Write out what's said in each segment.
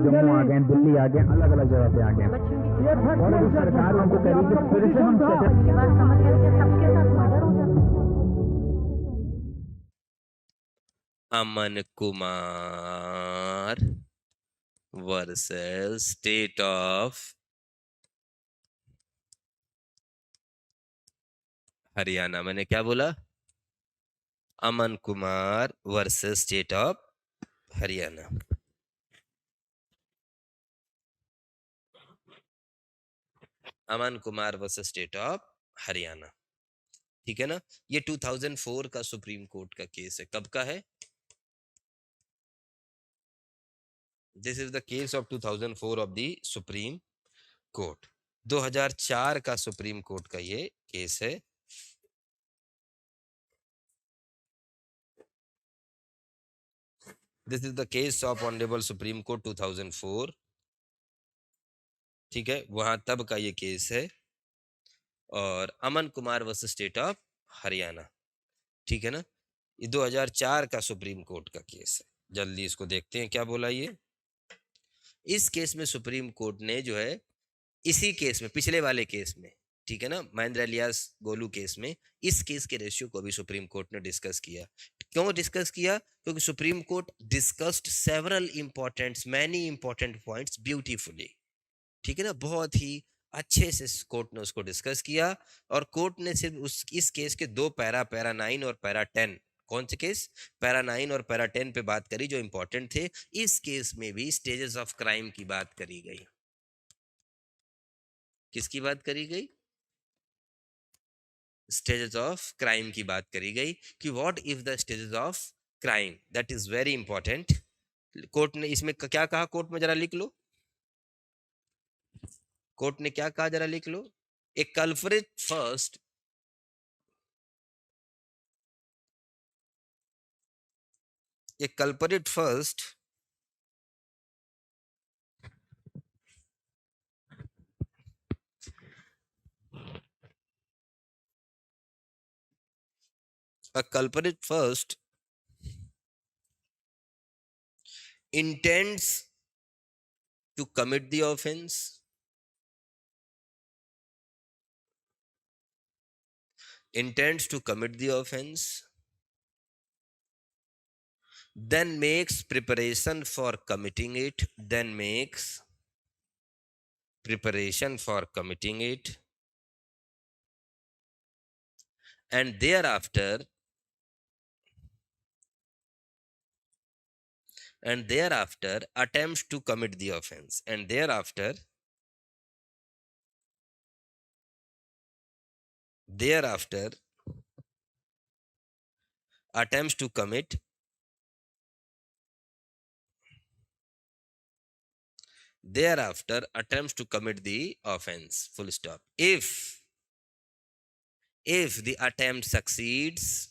जम्मू आ गए, दिल्ली आ गए, अलग अलग जगह पे आ गए, और अभी सरकार उनको कह रही है कि फिर से हम सेटल। मेरी बात समझ गए कि सबके साथ मर्डर हो जाता है। Aman Kumar versus state of Haryana. मैंने क्या बोला? Aman Kumar versus state of Haryana. Aman Kumar versus state of Haryana, ठीक है ना। ये 2004 का सुप्रीम कोर्ट का केस है। कब का है? This is the case of 2004 of the supreme court. 2004 का सुप्रीम कोर्ट का ये केस है। This is the case of honourable supreme court 2004, ठीक है, वहां तब का ये केस है। और Aman Kumar versus state of Haryana, ठीक है ना। ये 2004 का सुप्रीम कोर्ट का केस है। जल्दी इसको देखते हैं क्या बोला ये। इस केस में सुप्रीम कोर्ट ने जो है, इसी केस में, पिछले वाले केस में, ठीक है ना, महेंद्र इलियास गोलू केस में, इस केस के रेशियो को भी सुप्रीम कोर्ट ने डिस्कस किया। क्यों डिस्कस किया? क्योंकि supreme court discussed several important, many important points beautifully, ठीक है ना, बहुत ही अच्छे से कोर्ट ने उसको डिस्कस किया। और कोर्ट ने सिर्फ इस केस के दो पैरा, पैरा 9 और पैरा 10, कौन से केस, पैरा 9 और पैरा 10 पे बात करी जो इंपॉर्टेंट थे। इस केस में भी स्टेजेस ऑफ क्राइम की बात करी गई। किसकी बात करी गई? स्टेजेस ऑफ क्राइम की बात करी गई कि what if the stages of crime, that is very important. Court ने इसमें क्या कहा? कोर्ट में जरा लिख लो, कोर्ट ने क्या कहा जरा लिख लो। A culprit first, a culprit first a culprit first intends to commit the offense, intends to commit the offense, then makes preparation for committing it, then makes preparation for committing it, and thereafter attempts to commit the offense, and thereafter attempts to commit the offense, full stop. If the attempt succeeds,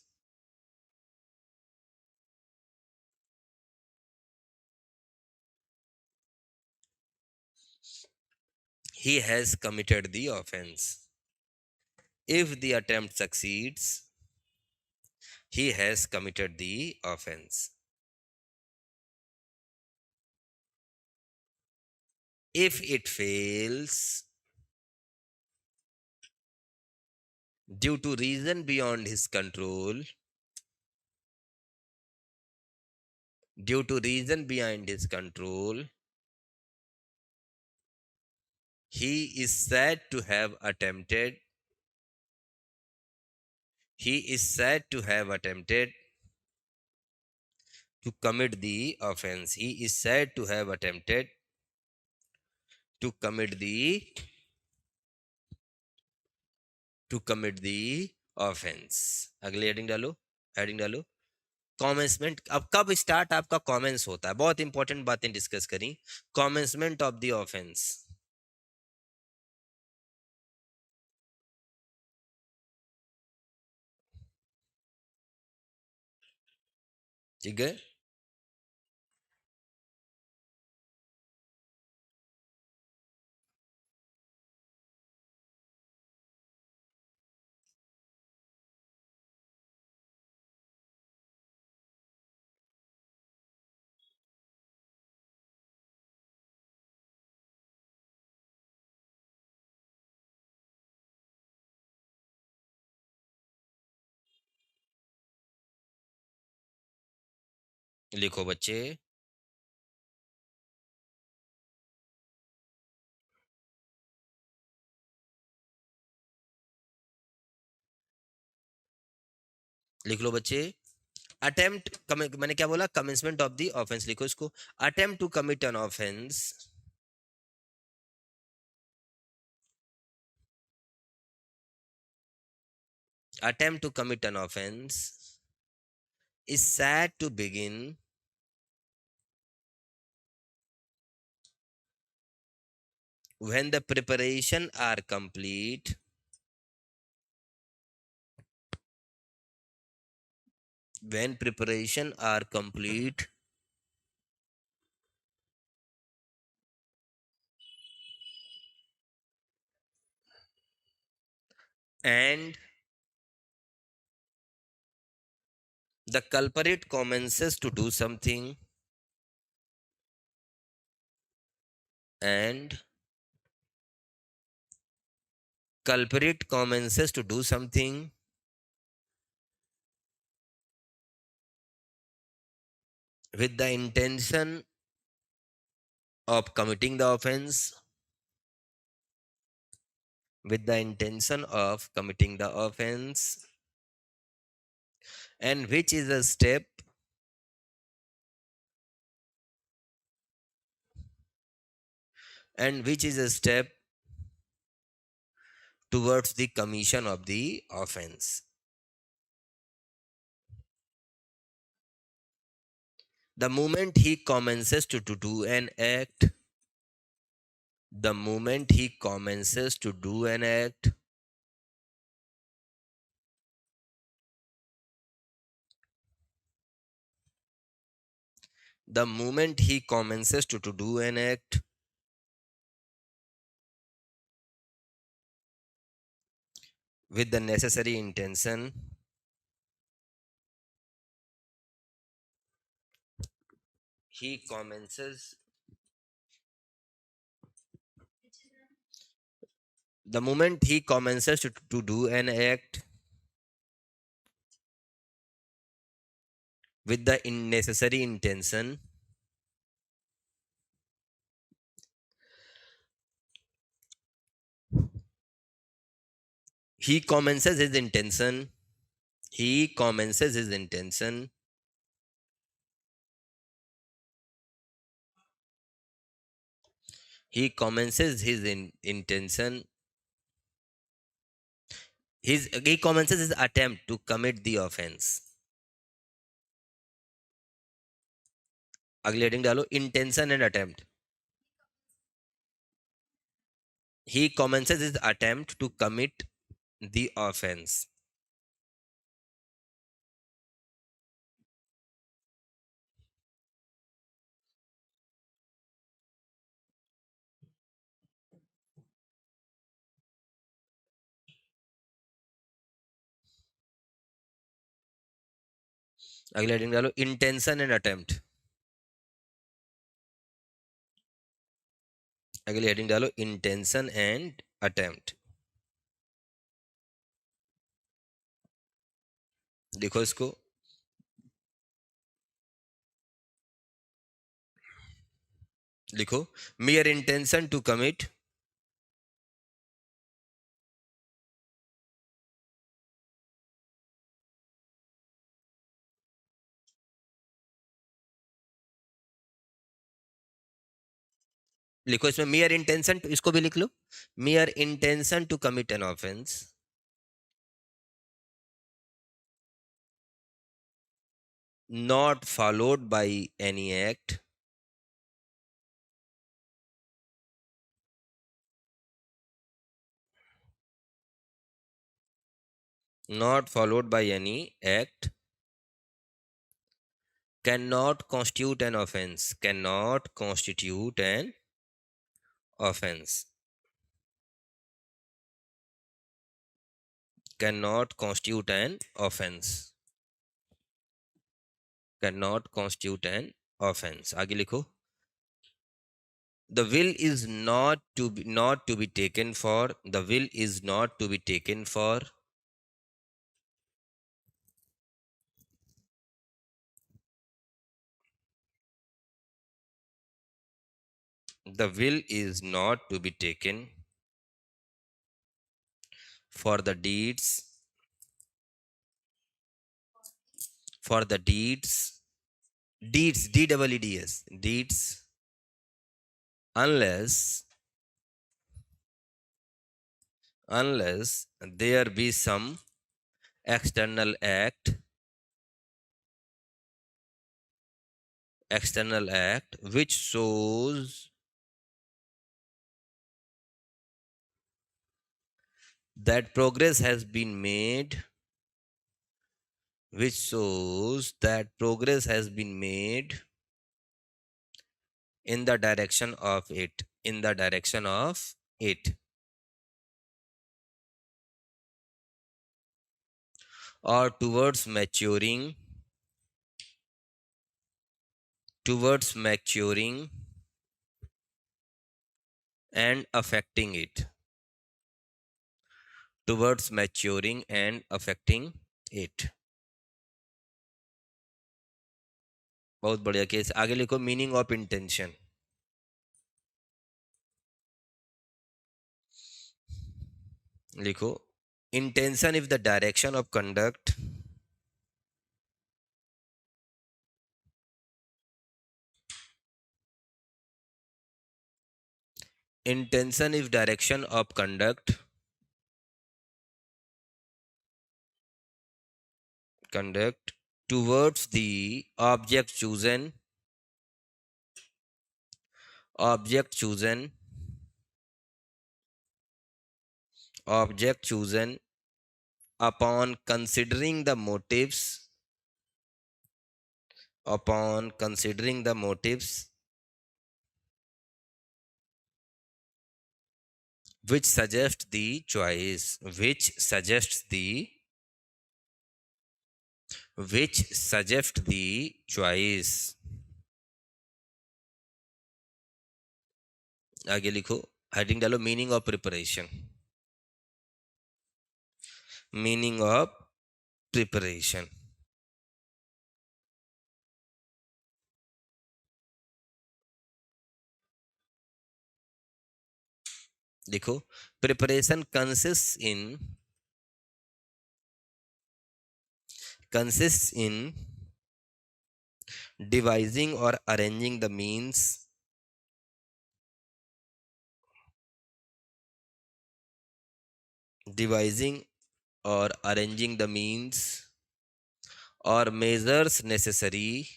he has committed the offense. If the attempt succeeds, he has committed the offense. If it fails, due to reason beyond his control, he is said to have attempted to commit the offense. He is said to have attempted to commit the offense. अगले heading डालो कॉमेंसमेंट। अब कब start आपका commons होता है, बहुत important बातें discuss करी। कॉमेंसमेंट ऑफ द ऑफेंस, ठीक है। लिखो बच्चे। लिख लो बच्चे। अटेम्प्ट, मैंने क्या बोला, कमेंसमेंट ऑफ द ऑफेंस, लिखो इसको। Attempt to commit an offence, attempt to commit an offense is said to begin when the preparation are complete, when preparation are complete and the culprit commences to do something, and culprit commences to do something with the intention of committing the offense, with the intention of committing the offense, and which is a step and which is a step towards the commission of the offense. The moment he commences to do an act, the moment he commences to do an act, the moment he commences to do an act, with the necessary intention, he commences, the moment he commences to do an act with the necessary intention, he commences his intention, he commences his intention, he commences his intention, he commences his attempt to commit the offense. अगले heading डालो, intention and attempt. He commences his attempt to commit the offense. अगले heading डालो, intention and attempt. अगली heading डालो, intention and attempt. देखो इसको, लिखो, mere intention to commit, लिखो इसमें mere intention, इसको भी लिख लो, mere intention to commit an offense not followed by any act, not followed by any act, cannot constitute an offense, cannot constitute an offense, cannot constitute an offense, cannot constitute an offense। आगे लिखो, the will is not to be taken for, the will is not to be taken for The will is not to be taken for the deeds, for the deeds, deeds, D-double-E-D-S, deeds, unless there be some external act which shows that progress has been made, which shows that progress has been made in the direction of it, in the direction of it, or towards maturing and affecting it, towards maturing and affecting it. बहुत बढ़िया case. आगे लिखो meaning of intention. लिखो intention if the direction of conduct intention if direction of conduct towards the object chosen upon considering the motives which suggest the choice, which suggest the choice। आगे लिखो, heading डालो meaning of preparation, meaning of preparation. देखो preparation consists in devising or arranging the means or measures necessary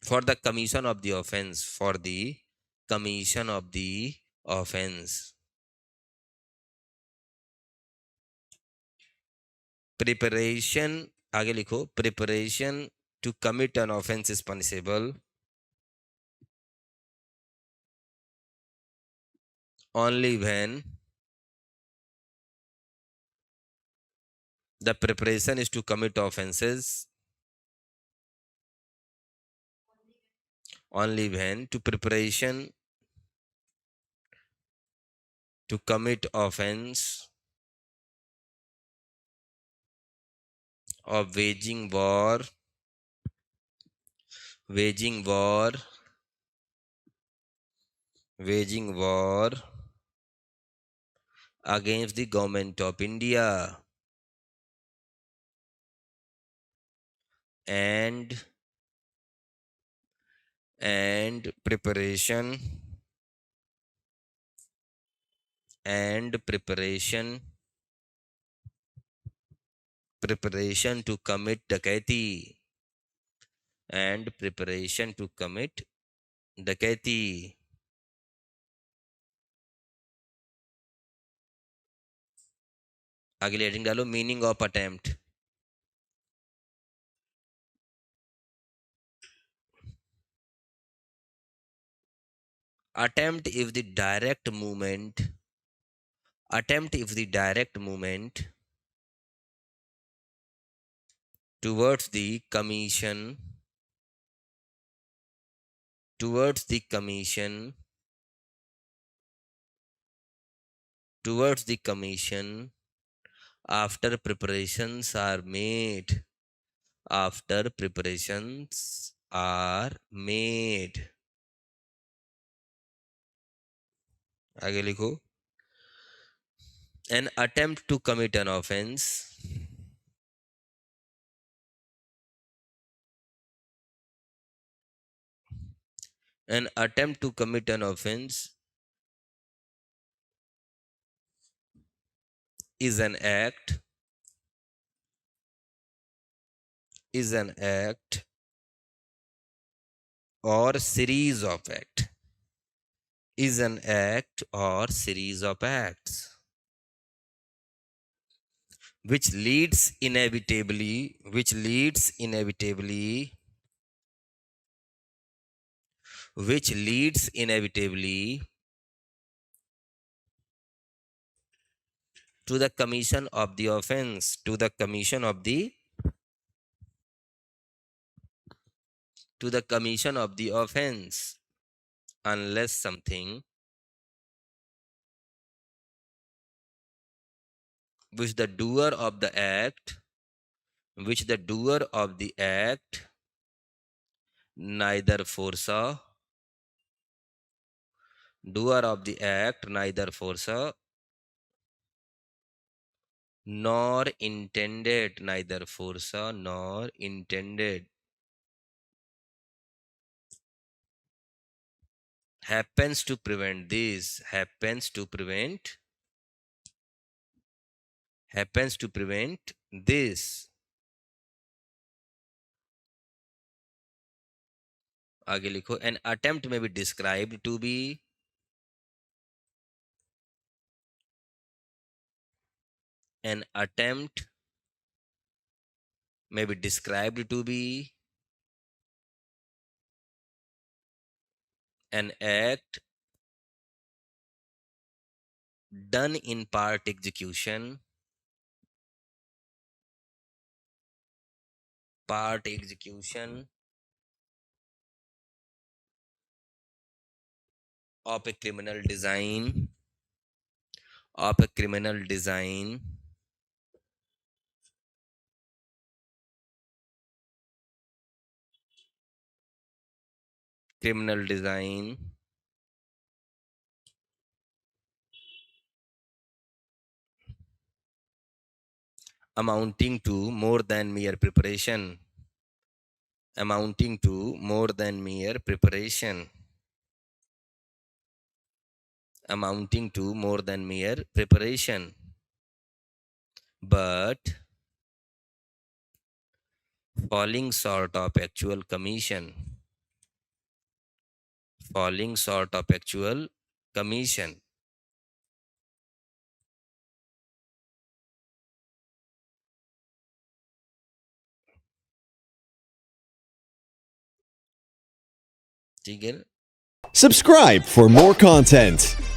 for the commission of the offense, preparation। आगे लिखो preparation to commit an offense is punishable only when the preparation is to commit offenses only when to preparation to commit offense of waging war against the government of India and preparation to commit डकैती and preparation to commit डकैती। अगले heading डालो meaning of attempt. Attempt if the direct movement towards the commission towards the commission after preparations are made आगे लिखो an attempt to commit an offense is an act or series of acts which leads inevitably to the commission of the offense unless something which the doer of the act neither foresaw nor intended happens to prevent this आगे लिखो an attempt may be described to be an act done in part execution of a criminal design amounting to more than mere preparation but falling short of actual commission ठीक है Subscribe for more content.